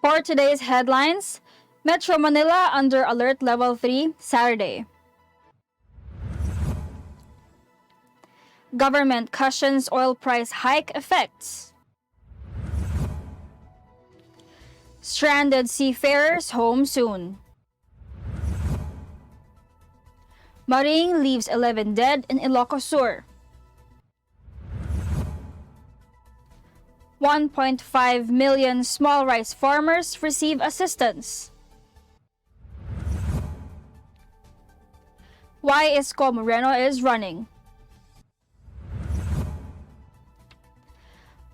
For today's headlines, Metro Manila under Alert Level 3 Saturday. Government cushions oil price hike effects. Stranded seafarers home soon. Maring leaves 11 dead in Ilocos Sur. 1.5 million small rice farmers receive assistance. Why Isko Moreno is running.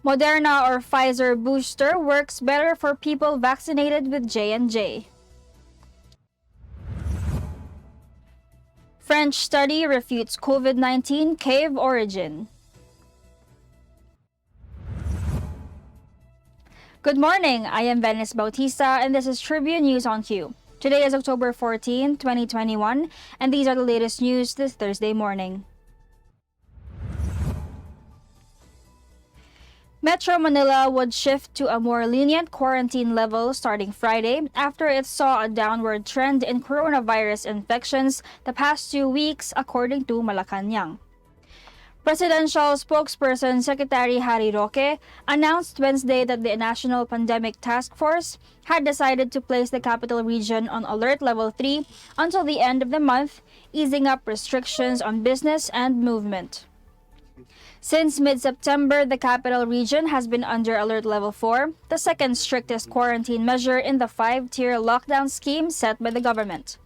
Moderna or Pfizer booster works better for people vaccinated with J&J. French study refutes COVID-19 cave origin. Good morning, I am Venice Bautista and this is Tribune News on Cue. Today is October 14, 2021, and these are the latest news this Thursday morning. Metro Manila would shift to a more lenient quarantine level starting Friday after it saw a downward trend in coronavirus infections the past 2 weeks, according to Malacanang. Presidential spokesperson Secretary Harry Roque announced Wednesday that the National Pandemic Task Force had decided to place the capital region on Alert Level 3 until the end of the month, easing up restrictions on business and movement. Since mid-September, the capital region has been under Alert Level 4, the second strictest quarantine measure in the 5-tier lockdown scheme set by the government.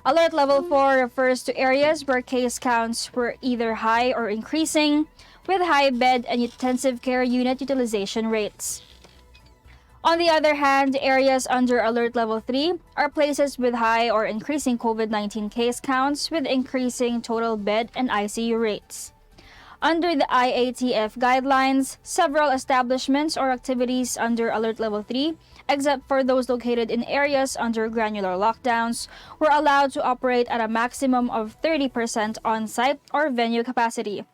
Alert Level 4 refers to areas where case counts were either high or increasing, with high bed and intensive care unit utilization rates. On the other hand, areas under Alert Level 3 are places with high or increasing COVID-19 case counts with increasing total bed and ICU rates. Under the IATF guidelines, several establishments or activities under Alert Level 3, except for those located in areas under granular lockdowns, were allowed to operate at a maximum of 30% on-site or venue capacity.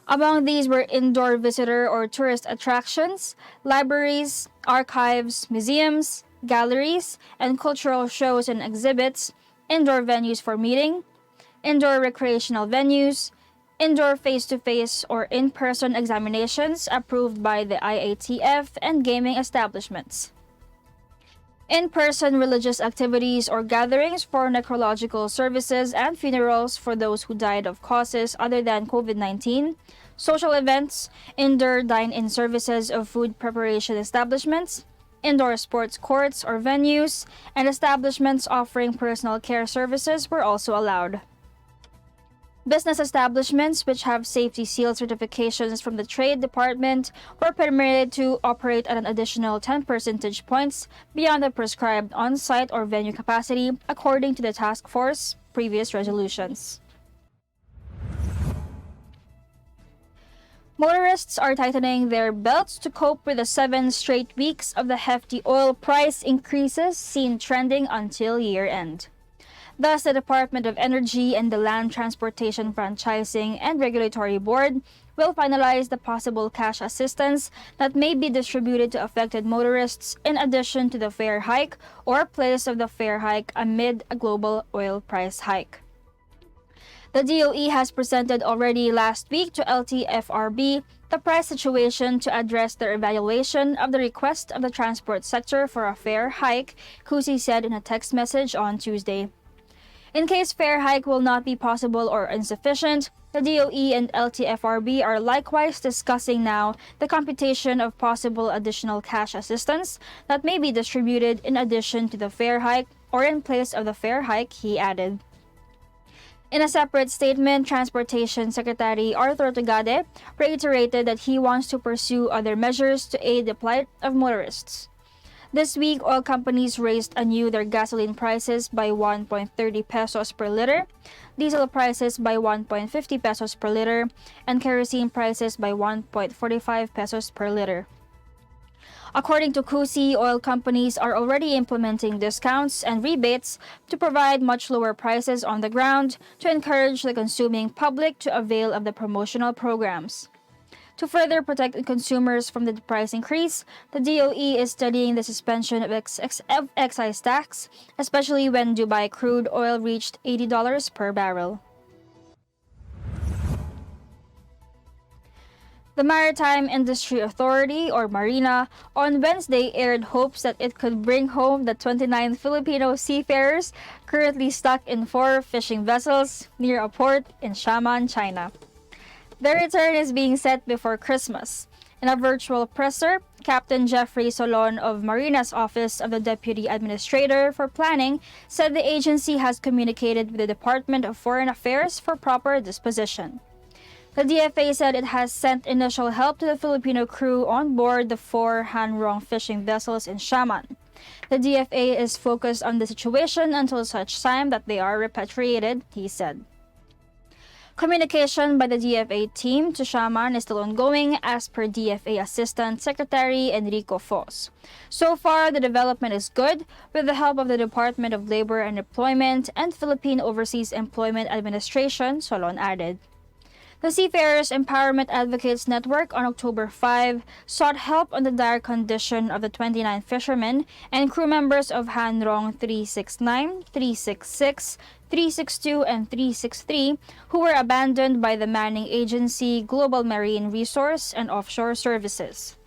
Among these were indoor visitor or tourist attractions, libraries, archives, museums, galleries, and cultural shows and exhibits, indoor venues for meeting, indoor recreational venues, indoor face-to-face or in-person examinations approved by the IATF, and gaming establishments. In-person religious activities or gatherings for necrological services and funerals for those who died of causes other than COVID-19, social events, indoor dine-in services of food preparation establishments, indoor sports courts or venues, and establishments offering personal care services were also allowed. Business establishments which have safety seal certifications from the Trade Department were permitted to operate at an additional 10 percentage points beyond the prescribed on-site or venue capacity, according to the task force previous resolutions. Motorists are tightening their belts to cope with the 7 straight weeks of the hefty oil price increases seen trending until year-end. Thus, the Department of Energy and the Land Transportation Franchising and Regulatory Board will finalize the possible cash assistance that may be distributed to affected motorists in addition to the fare hike or place of the fare hike amid a global oil price hike. The DOE has presented already last week to LTFRB the price situation to address their evaluation of the request of the transport sector for a fare hike, Cusi said in a text message on Tuesday. In case fare hike will not be possible or insufficient, the DOE and LTFRB are likewise discussing now the computation of possible additional cash assistance that may be distributed in addition to the fare hike or in place of the fare hike, he added. In a separate statement, Transportation Secretary Arthur Tugade reiterated that he wants to pursue other measures to aid the plight of motorists. This week, oil companies raised anew their gasoline prices by 1.30 pesos per liter, diesel prices by 1.50 pesos per liter, and kerosene prices by 1.45 pesos per liter. According to Cusi, oil companies are already implementing discounts and rebates to provide much lower prices on the ground to encourage the consuming public to avail of the promotional programs. To further protect consumers from the price increase, the DOE is studying the suspension of excise tax, especially when Dubai crude oil reached $80 per barrel. The Maritime Industry Authority, or Marina, on Wednesday aired hopes that it could bring home the 29 Filipino seafarers currently stuck in 4 fishing vessels near a port in Xiamen, China. Their return is being set before Christmas. In a virtual presser, Captain Jeffrey Solon of Marina's Office of the Deputy Administrator for Planning said the agency has communicated with the Department of Foreign Affairs for proper disposition. The DFA said it has sent initial help to the Filipino crew on board the 4 Han-Rong fishing vessels in Xiamen. The DFA is focused on the situation until such time that they are repatriated, he said. Communication by the DFA team to Xiamen is still ongoing, as per DFA Assistant Secretary Enrico Foss. So far, the development is good, with the help of the Department of Labor and Employment and Philippine Overseas Employment Administration, Solon added. The Seafarers Empowerment Advocates Network on October 5 sought help on the dire condition of the 29 fishermen and crew members of Han-Rong 369, 366, 362, and 363 who were abandoned by the manning agency Global Marine Resource and Offshore Services.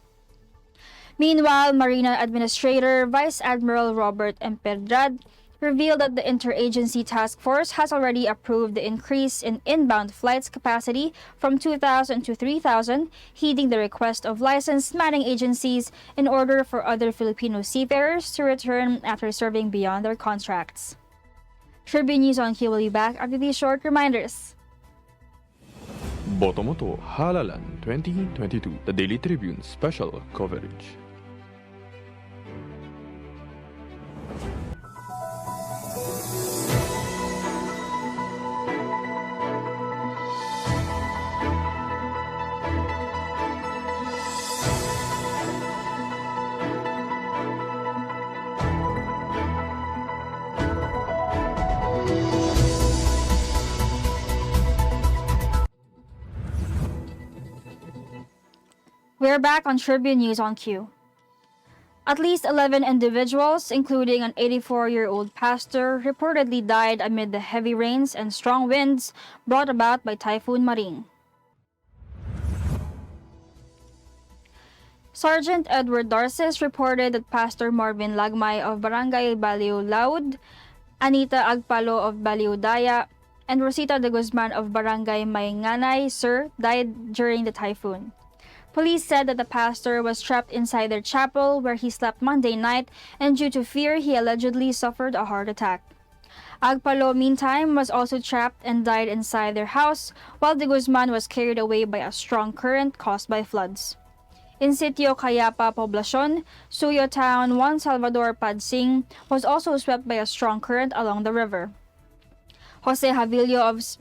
Meanwhile, Marina Administrator Vice Admiral Robert Empedrad revealed that the interagency task force has already approved the increase in inbound flights capacity from 2,000 to 3,000, heeding the request of licensed manning agencies in order for other Filipino seafarers to return after serving beyond their contracts. Tribune News on Q will be back after these short reminders. Botomoto Halalan 2022, the Daily Tribune special coverage. We're back on Tribune News on Q. At least 11 individuals, including an 84-year-old pastor, reportedly died amid the heavy rains and strong winds brought about by Typhoon Maring. Sergeant Edward Darcis reported that Pastor Marvin Lagmay of Barangay Baliw Laud, Anita Agpalo of Baliw Daya, and Rosita de Guzman of Barangay Maynganay Sur died during the typhoon. Police said that the pastor was trapped inside their chapel where he slept Monday night, and due to fear, he allegedly suffered a heart attack. Agpalo, meantime, was also trapped and died inside their house, while de Guzman was carried away by a strong current caused by floods. In Sitio Cayapa Poblacion, Suyo Town, Juan Salvador Padsing was also swept by a strong current along the river. Jose Javillo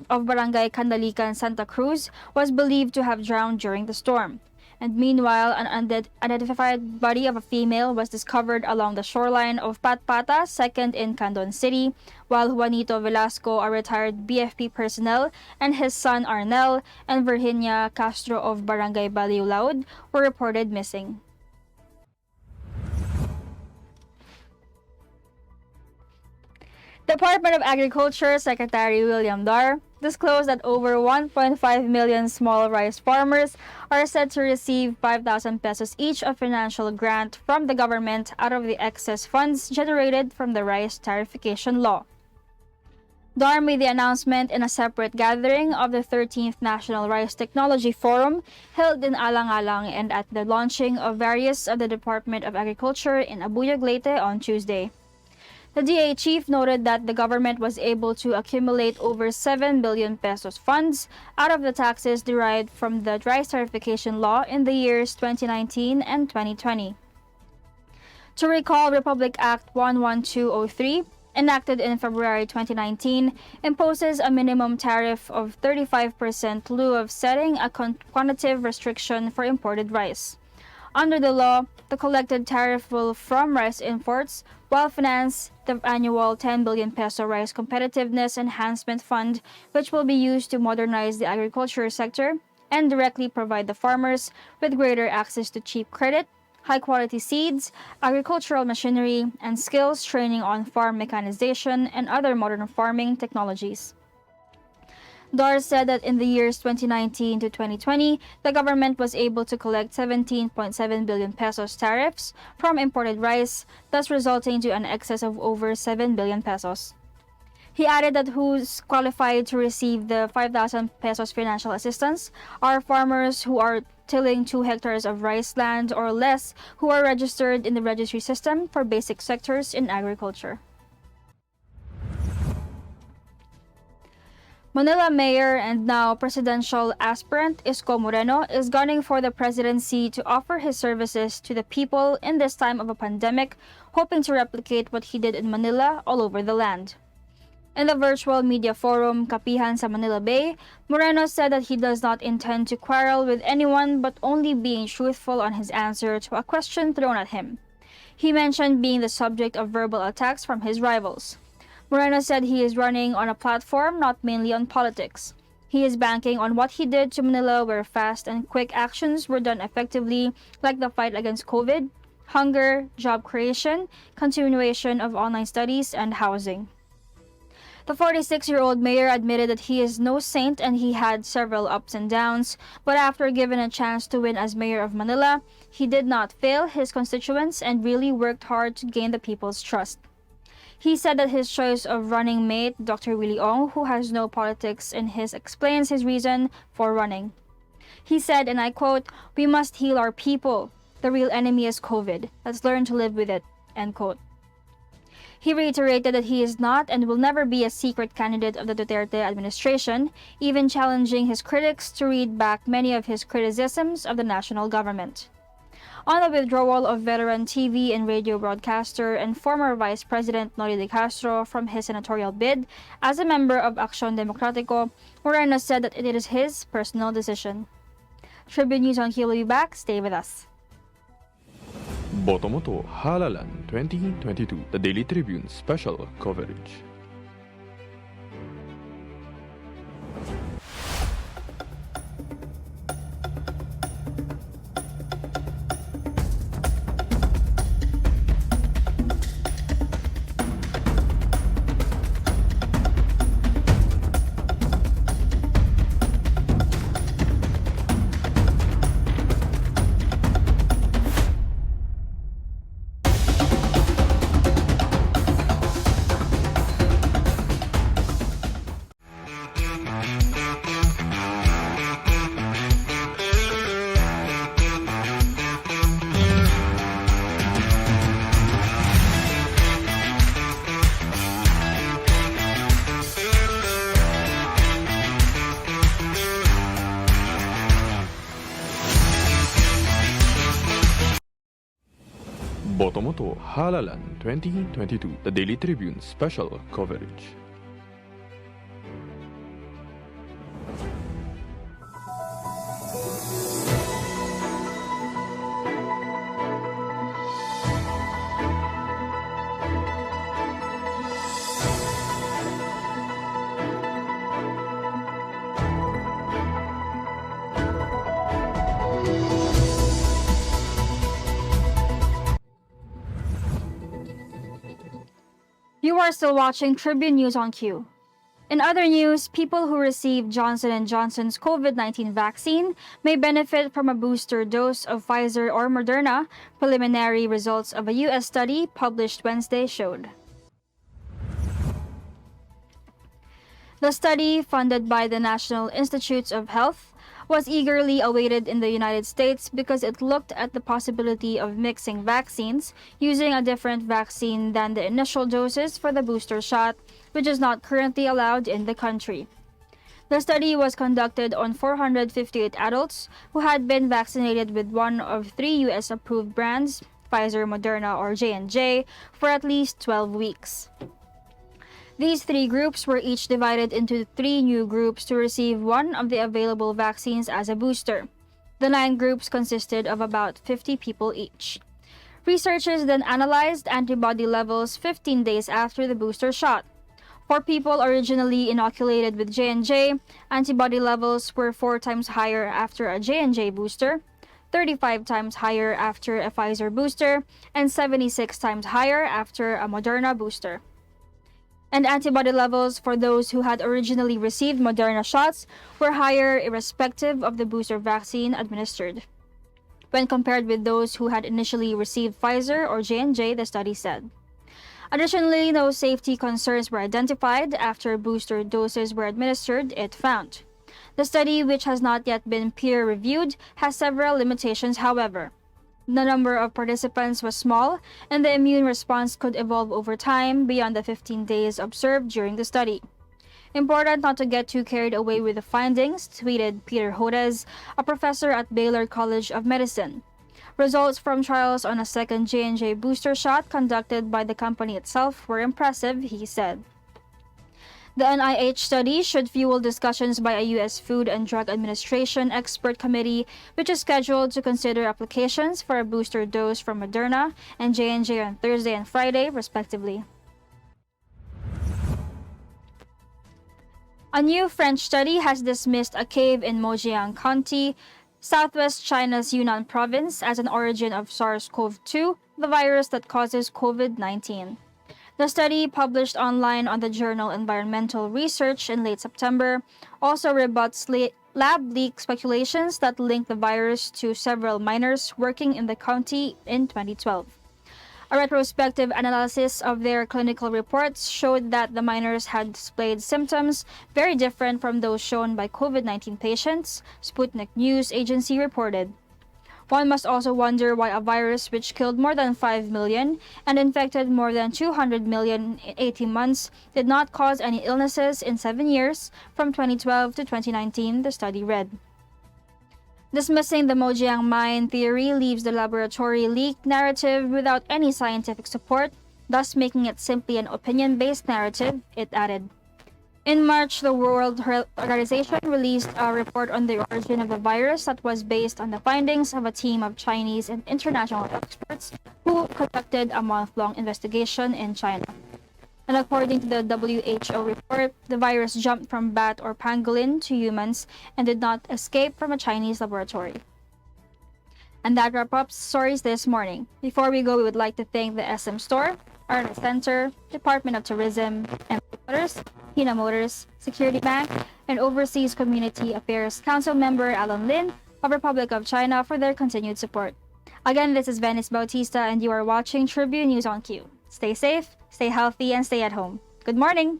of Barangay Candalican, Santa Cruz was believed to have drowned during the storm. And meanwhile, an unidentified body of a female was discovered along the shoreline of Patpata, 2nd in Candon City, while Juanito Velasco, a retired BFP personnel, and his son Arnel and Virginia Castro of Barangay Baliw Laud were reported missing. Department of Agriculture Secretary William Dar disclosed that over 1.5 million small rice farmers are said to receive 5,000 pesos each of financial grant from the government out of the excess funds generated from the rice tariffication law. Dar made the announcement in a separate gathering of the 13th National Rice Technology Forum held in Alang-Alang and at the launching of various of the Department of Agriculture in Abuyog Leyte on Tuesday. The DA chief noted that the government was able to accumulate over 7 billion pesos funds out of the taxes derived from the rice tariffication law in the years 2019 and 2020. To recall, Republic Act 11203, enacted in February 2019, imposes a minimum tariff of 35% lieu of setting a quantitative restriction for imported rice. Under the law, the collected tariff will from rice imports while finance the annual 10 billion peso Rice Competitiveness Enhancement Fund, which will be used to modernize the agriculture sector and directly provide the farmers with greater access to cheap credit, high-quality seeds, agricultural machinery, and skills training on farm mechanization and other modern farming technologies. Dar said that in the years 2019 to 2020, the government was able to collect 17.7 billion pesos tariffs from imported rice, thus resulting to an excess of over 7 billion pesos. He added that who's qualified to receive the 5,000 pesos financial assistance are farmers who are tilling 2 hectares of rice land or less who are registered in the registry system for basic sectors in agriculture. Manila Mayor and now presidential aspirant Isko Moreno is gunning for the presidency to offer his services to the people in this time of a pandemic, hoping to replicate what he did in Manila all over the land. In the virtual media forum Kapihan sa Manila Bay, Moreno said that he does not intend to quarrel with anyone but only being truthful on his answer to a question thrown at him. He mentioned being the subject of verbal attacks from his rivals. Moreno said he is running on a platform not mainly on politics. He is banking on what he did to Manila where fast and quick actions were done effectively, like the fight against COVID, hunger, job creation, continuation of online studies, and housing. The 46-year-old mayor admitted that he is no saint and he had several ups and downs, but after given a chance to win as mayor of Manila, he did not fail his constituents and really worked hard to gain the people's trust. He said that his choice of running mate, Dr. Willie Ong, who has no politics in his, explains his reason for running. He said, and I quote, "We must heal our people. The real enemy is COVID. Let's learn to live with it," end quote. He reiterated that he is not and will never be a secret candidate of the Duterte administration, even challenging his critics to read back many of his criticisms of the national government. On the withdrawal of veteran TV and radio broadcaster and former Vice President Noli de Castro from his senatorial bid as a member of Acción Democrático, Moreno said that it is his personal decision. Tribune News on Q will be back. Stay with us. Boto Moto Halalan 2022, the Daily Tribune special coverage. Boto Moto Halalan 2022, the Daily Tribune special coverage. You are still watching Tribune News on Q. In other news, people who receive Johnson & Johnson's COVID-19 vaccine may benefit from a booster dose of Pfizer or Moderna, preliminary results of a U.S. study published Wednesday showed. The study, funded by the National Institutes of Health, was eagerly awaited in the United States because it looked at the possibility of mixing vaccines using a different vaccine than the initial doses for the booster shot, which is not currently allowed in the country. The study was conducted on 458 adults who had been vaccinated with one of 3 U.S.-approved brands, Pfizer, Moderna, or J&J, for at least 12 weeks. These 3 groups were each divided into 3 new groups to receive one of the available vaccines as a booster. The 9 groups consisted of about 50 people each. Researchers then analyzed antibody levels 15 days after the booster shot. For people originally inoculated with J&J, antibody levels were 4 times higher after a J&J booster, 35 times higher after a Pfizer booster, and 76 times higher after a Moderna booster. And antibody levels for those who had originally received Moderna shots were higher irrespective of the booster vaccine administered, when compared with those who had initially received Pfizer or J&J, the study said. Additionally, no safety concerns were identified after booster doses were administered, it found. The study, which has not yet been peer-reviewed, has several limitations, however. The number of participants was small, and the immune response could evolve over time beyond the 15 days observed during the study. Important not to get too carried away with the findings, tweeted Peter Hodes, a professor at Baylor College of Medicine. Results from trials on a second J&J booster shot conducted by the company itself were impressive, he said. The NIH study should fuel discussions by a U.S. Food and Drug Administration expert committee, which is scheduled to consider applications for a booster dose from Moderna and J&J on Thursday and Friday, respectively. A new French study has dismissed a cave in Mojiang County, southwest China's Yunnan province, as an origin of SARS-CoV-2, the virus that causes COVID-19. The study, published online on the journal Environmental Research in late September, also rebuts lab leak speculations that link the virus to several miners working in the county in 2012. A retrospective analysis of their clinical reports showed that the miners had displayed symptoms very different from those shown by COVID-19 patients, Sputnik News agency reported. One must also wonder why a virus which killed more than 5 million and infected more than 200 million in 18 months did not cause any illnesses in 7 years, from 2012 to 2019, the study read. Dismissing the Mojiang mine theory leaves the laboratory leak narrative without any scientific support, thus making it simply an opinion-based narrative, it added. In March, the World Health Organization released a report on the origin of the virus that was based on the findings of a team of Chinese and international experts who conducted a month-long investigation in China. And according to the WHO report, the virus jumped from bat or pangolin to humans and did not escape from a Chinese laboratory. And that wraps up stories this morning. Before we go, we would like to thank the SM Store, Arna Center, Department of Tourism, and Motors, Hina Motors, Security Bank, and Overseas Community Affairs Council member Alan Lin of Republic of China for their continued support. Again, this is Venice Bautista, and you are watching Tribune News on Q. Stay safe, stay healthy, and stay at home. Good morning!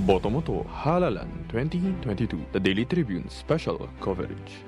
Botomoto Halalan 2022, the Daily Tribune special coverage.